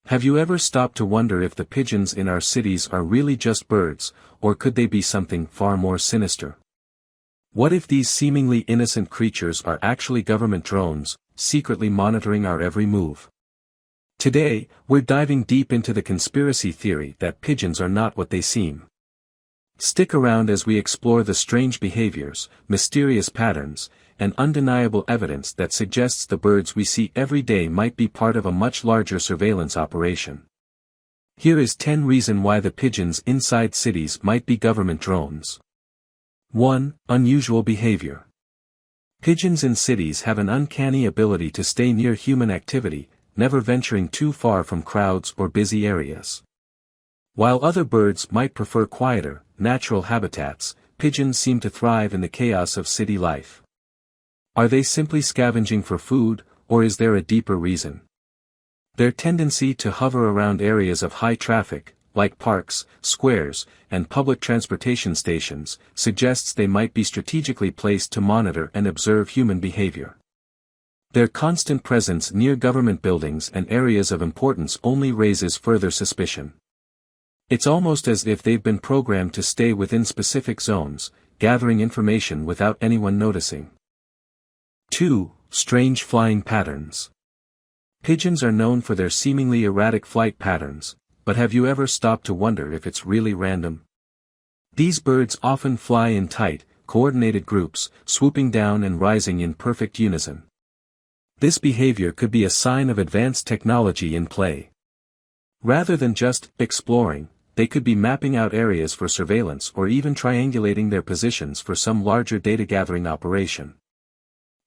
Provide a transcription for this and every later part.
Have you ever stopped to wonder if the pigeons in our cities are really just birds, or could they be something far more sinister? What if these seemingly innocent creatures are actually government drones, secretly monitoring our every move? Today, we're diving deep into the conspiracy theory that pigeons are not what they seem. Stick around as we explore the strange behaviors, mysterious patterns, and undeniable evidence that suggests the birds we see every day might be part of a much larger surveillance operation. Here is 10 reasons why the pigeons inside cities might be government drones. 1. Unusual behavior. Pigeons in cities have an uncanny ability to stay near human activity, never venturing too far from crowds or busy areas. While other birds might prefer quieter, natural habitats, pigeons seem to thrive in the chaos of city life. Are they simply scavenging for food, or is there a deeper reason? Their tendency to hover around areas of high traffic, like parks, squares, and public transportation stations, suggests they might be strategically placed to monitor and observe human behavior. Their constant presence near government buildings and areas of importance only raises further suspicion. It's almost as if they've been programmed to stay within specific zones, gathering information without anyone noticing. 2. Strange flying patterns. Pigeons are known for their seemingly erratic flight patterns, but have you ever stopped to wonder if it's really random? These birds often fly in tight, coordinated groups, swooping down and rising in perfect unison. This behavior could be a sign of advanced technology in play. Rather than just exploring, they could be mapping out areas for surveillance or even triangulating their positions for some larger data-gathering operation.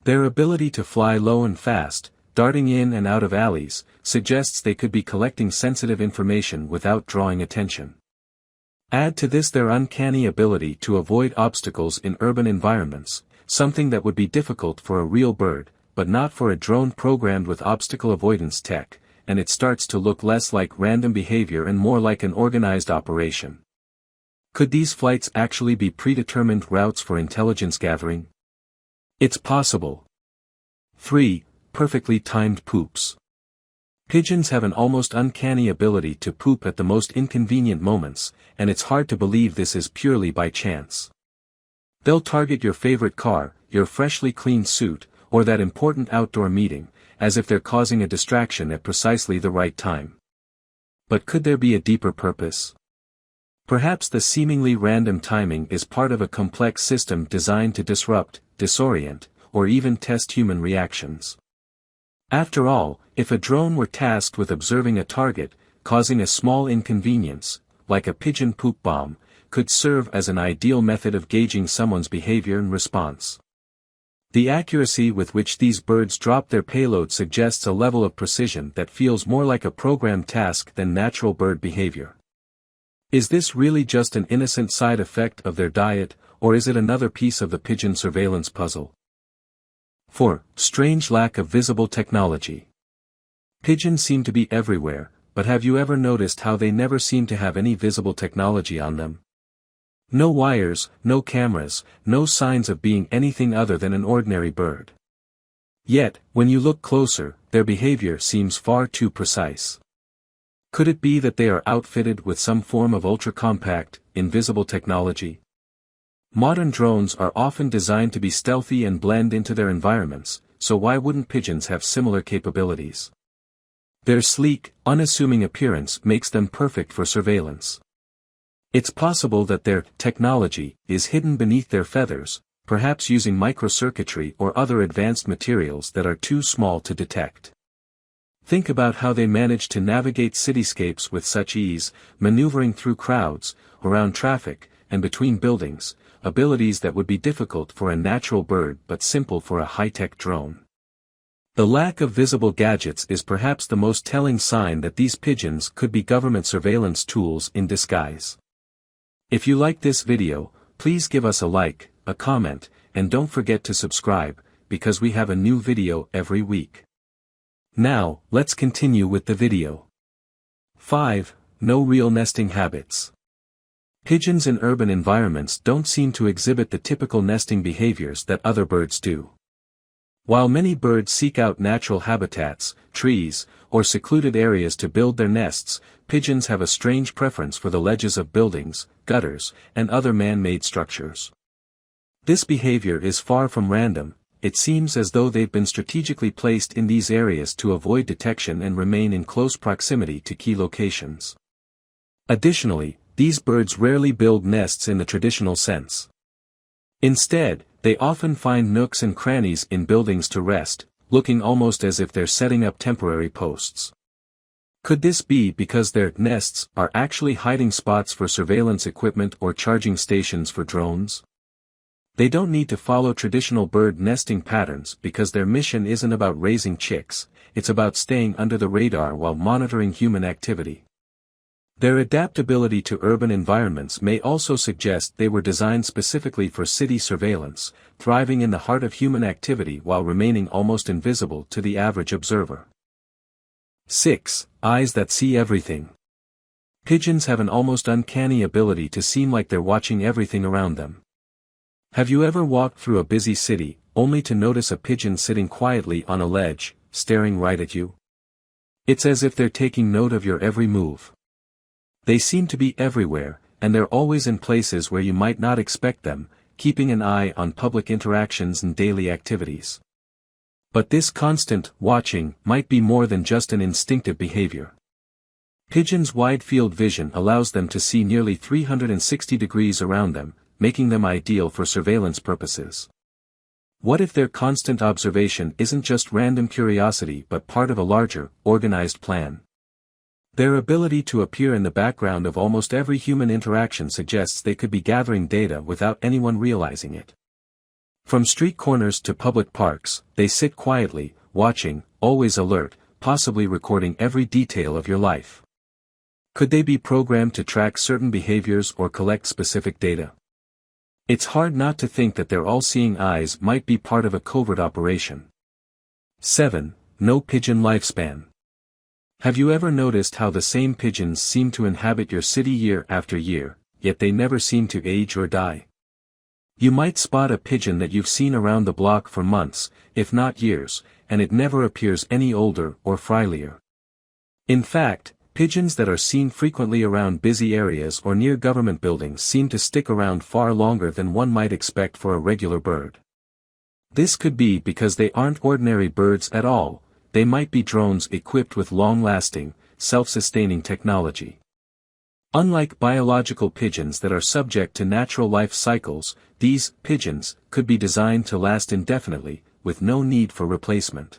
Their ability to fly low and fast, darting in and out of alleys, suggests they could be collecting sensitive information without drawing attention. Add to this their uncanny ability to avoid obstacles in urban environments, something that would be difficult for a real bird, but not for a drone programmed with obstacle avoidance tech, and it starts to look less like random behavior and more like an organized operation. Could these flights actually be predetermined routes for intelligence gathering? It's possible. 3. Perfectly timed poops. Pigeons have an almost uncanny ability to poop at the most inconvenient moments, and it's hard to believe this is purely by chance. They'll target your favorite car, your freshly cleaned suit, or that important outdoor meeting, as if they're causing a distraction at precisely the right time. But could there be a deeper purpose? Perhaps the seemingly random timing is part of a complex system designed to disrupt, disorient, or even test human reactions. After all, if a drone were tasked with observing a target, causing a small inconvenience, like a pigeon poop bomb, could serve as an ideal method of gauging someone's behavior and response. The accuracy with which these birds drop their payload suggests a level of precision that feels more like a programmed task than natural bird behavior. Is this really just an innocent side effect of their diet, or is it another piece of the pigeon surveillance puzzle? 4. Strange lack of visible technology. Pigeons seem to be everywhere, but have you ever noticed how they never seem to have any visible technology on them? No wires, no cameras, no signs of being anything other than an ordinary bird. Yet, when you look closer, their behavior seems far too precise. Could it be that they are outfitted with some form of ultra-compact, invisible technology? Modern drones are often designed to be stealthy and blend into their environments, so why wouldn't pigeons have similar capabilities? Their sleek, unassuming appearance makes them perfect for surveillance. It's possible that their technology is hidden beneath their feathers, perhaps using microcircuitry or other advanced materials that are too small to detect. Think about how they manage to navigate cityscapes with such ease, maneuvering through crowds, around traffic, and between buildings, abilities that would be difficult for a natural bird but simple for a high-tech drone. The lack of visible gadgets is perhaps the most telling sign that these pigeons could be government surveillance tools in disguise. If you like this video, please give us a like, a comment, and don't forget to subscribe, because we have a new video every week. Now, let's continue with the video. 5. No real nesting habits. Pigeons in urban environments don't seem to exhibit the typical nesting behaviors that other birds do. While many birds seek out natural habitats, trees, or secluded areas to build their nests, pigeons have a strange preference for the ledges of buildings, gutters, and other man-made structures. This behavior is far from random. It seems as though they've been strategically placed in these areas to avoid detection and remain in close proximity to key locations. Additionally, these birds rarely build nests in the traditional sense. Instead, they often find nooks and crannies in buildings to rest, looking almost as if they're setting up temporary posts. Could this be because their nests are actually hiding spots for surveillance equipment or charging stations for drones? They don't need to follow traditional bird nesting patterns because their mission isn't about raising chicks, it's about staying under the radar while monitoring human activity. Their adaptability to urban environments may also suggest they were designed specifically for city surveillance, thriving in the heart of human activity while remaining almost invisible to the average observer. 6. Eyes that see everything. Pigeons have an almost uncanny ability to seem like they're watching everything around them. Have you ever walked through a busy city, only to notice a pigeon sitting quietly on a ledge, staring right at you? It's as if they're taking note of your every move. They seem to be everywhere, and they're always in places where you might not expect them, keeping an eye on public interactions and daily activities. But this constant watching might be more than just an instinctive behavior. Pigeons' wide-field vision allows them to see nearly 360 degrees around them, making them ideal for surveillance purposes. What if their constant observation isn't just random curiosity but part of a larger, organized plan? Their ability to appear in the background of almost every human interaction suggests they could be gathering data without anyone realizing it. From street corners to public parks, they sit quietly, watching, always alert, possibly recording every detail of your life. Could they be programmed to track certain behaviors or collect specific data? It's hard not to think that their all-seeing eyes might be part of a covert operation. 7. No pigeon lifespan. Have you ever noticed how the same pigeons seem to inhabit your city year after year, yet they never seem to age or die? You might spot a pigeon that you've seen around the block for months, if not years, and it never appears any older or friendlier. In fact, pigeons that are seen frequently around busy areas or near government buildings seem to stick around far longer than one might expect for a regular bird. This could be because they aren't ordinary birds at all. They might be drones equipped with long-lasting, self-sustaining technology. Unlike biological pigeons that are subject to natural life cycles, these pigeons could be designed to last indefinitely, with no need for replacement.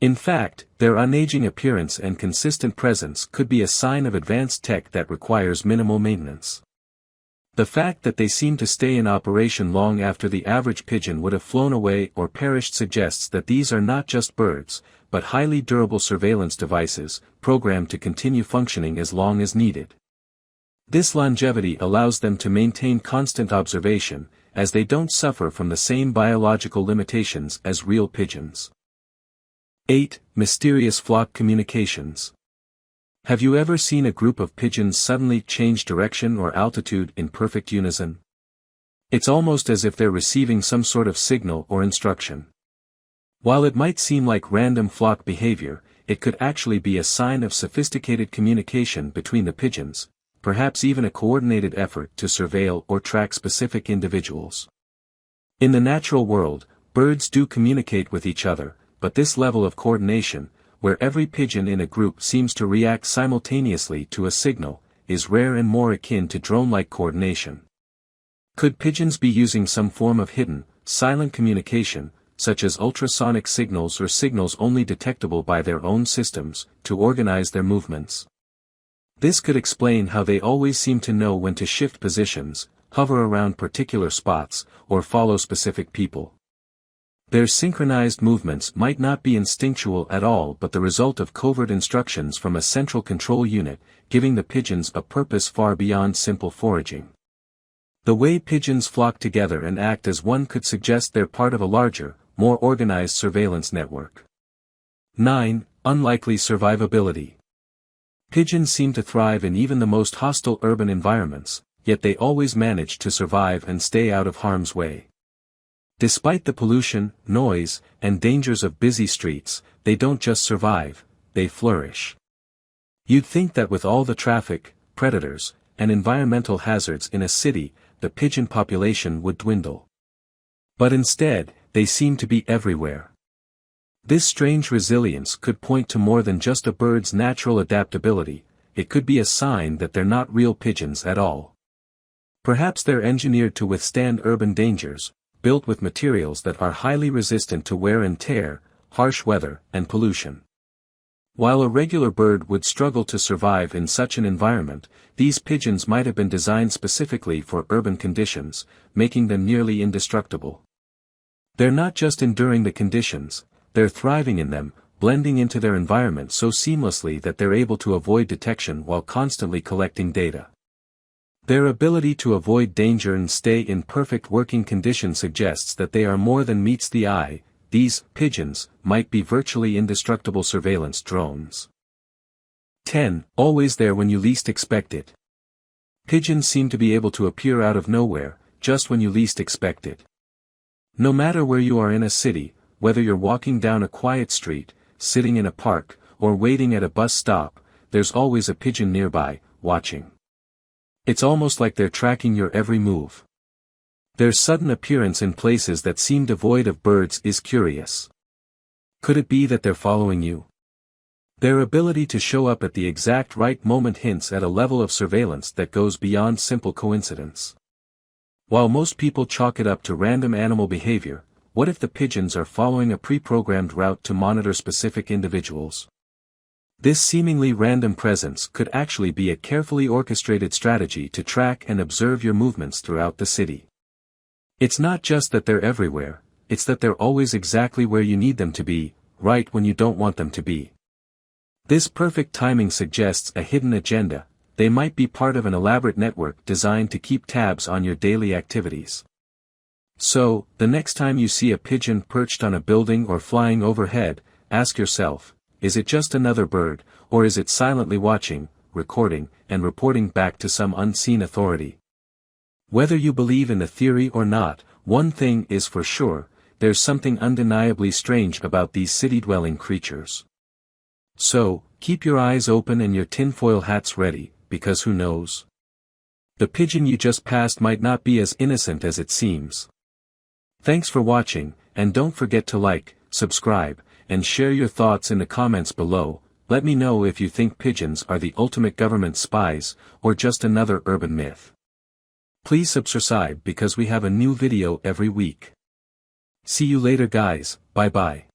In fact, their unaging appearance and consistent presence could be a sign of advanced tech that requires minimal maintenance. The fact that they seem to stay in operation long after the average pigeon would have flown away or perished suggests that these are not just birds, but highly durable surveillance devices, programmed to continue functioning as long as needed. This longevity allows them to maintain constant observation, as they don't suffer from the same biological limitations as real pigeons. 8. Mysterious flock communications. Have you ever seen a group of pigeons suddenly change direction or altitude in perfect unison? It's almost as if they're receiving some sort of signal or instruction. While it might seem like random flock behavior, it could actually be a sign of sophisticated communication between the pigeons, perhaps even a coordinated effort to surveil or track specific individuals. In the natural world, birds do communicate with each other, but this level of coordination, where every pigeon in a group seems to react simultaneously to a signal, is rare and more akin to drone-like coordination. Could pigeons be using some form of hidden, silent communication, such as ultrasonic signals or signals only detectable by their own systems, to organize their movements? This could explain how they always seem to know when to shift positions, hover around particular spots, or follow specific people. Their synchronized movements might not be instinctual at all but the result of covert instructions from a central control unit, giving the pigeons a purpose far beyond simple foraging. The way pigeons flock together and act as one could suggest they're part of a larger, more organized surveillance network. 9. Unlikely survivability. Pigeons seem to thrive in even the most hostile urban environments, yet they always manage to survive and stay out of harm's way. Despite the pollution, noise, and dangers of busy streets, they don't just survive, they flourish. You'd think that with all the traffic, predators, and environmental hazards in a city, the pigeon population would dwindle. But instead, they seem to be everywhere. This strange resilience could point to more than just a bird's natural adaptability, it could be a sign that they're not real pigeons at all. Perhaps they're engineered to withstand urban dangers, built with materials that are highly resistant to wear and tear, harsh weather, and pollution. While a regular bird would struggle to survive in such an environment, these pigeons might have been designed specifically for urban conditions, making them nearly indestructible. They're not just enduring the conditions, they're thriving in them, blending into their environment so seamlessly that they're able to avoid detection while constantly collecting data. Their ability to avoid danger and stay in perfect working condition suggests that they are more than meets the eye. These pigeons might be virtually indestructible surveillance drones. 10. Always there when you least expect it. Pigeons seem to be able to appear out of nowhere, just when you least expect it. No matter where you are in a city, whether you're walking down a quiet street, sitting in a park, or waiting at a bus stop, there's always a pigeon nearby, watching. It's almost like they're tracking your every move. Their sudden appearance in places that seem devoid of birds is curious. Could it be that they're following you? Their ability to show up at the exact right moment hints at a level of surveillance that goes beyond simple coincidence. While most people chalk it up to random animal behavior, what if the pigeons are following a pre-programmed route to monitor specific individuals? This seemingly random presence could actually be a carefully orchestrated strategy to track and observe your movements throughout the city. It's not just that they're everywhere, it's that they're always exactly where you need them to be, right when you don't want them to be. This perfect timing suggests a hidden agenda. They might be part of an elaborate network designed to keep tabs on your daily activities. So, the next time you see a pigeon perched on a building or flying overhead, ask yourself, is it just another bird, or is it silently watching, recording, and reporting back to some unseen authority? Whether you believe in the theory or not, one thing is for sure, there's something undeniably strange about these city-dwelling creatures. So, keep your eyes open and your tinfoil hats ready, because who knows? The pigeon you just passed might not be as innocent as it seems. Thanks for watching, and don't forget to like, subscribe, and share your thoughts in the comments below. Let me know if you think pigeons are the ultimate government spies, or just another urban myth. Please subscribe because we have a new video every week. See you later guys, bye bye.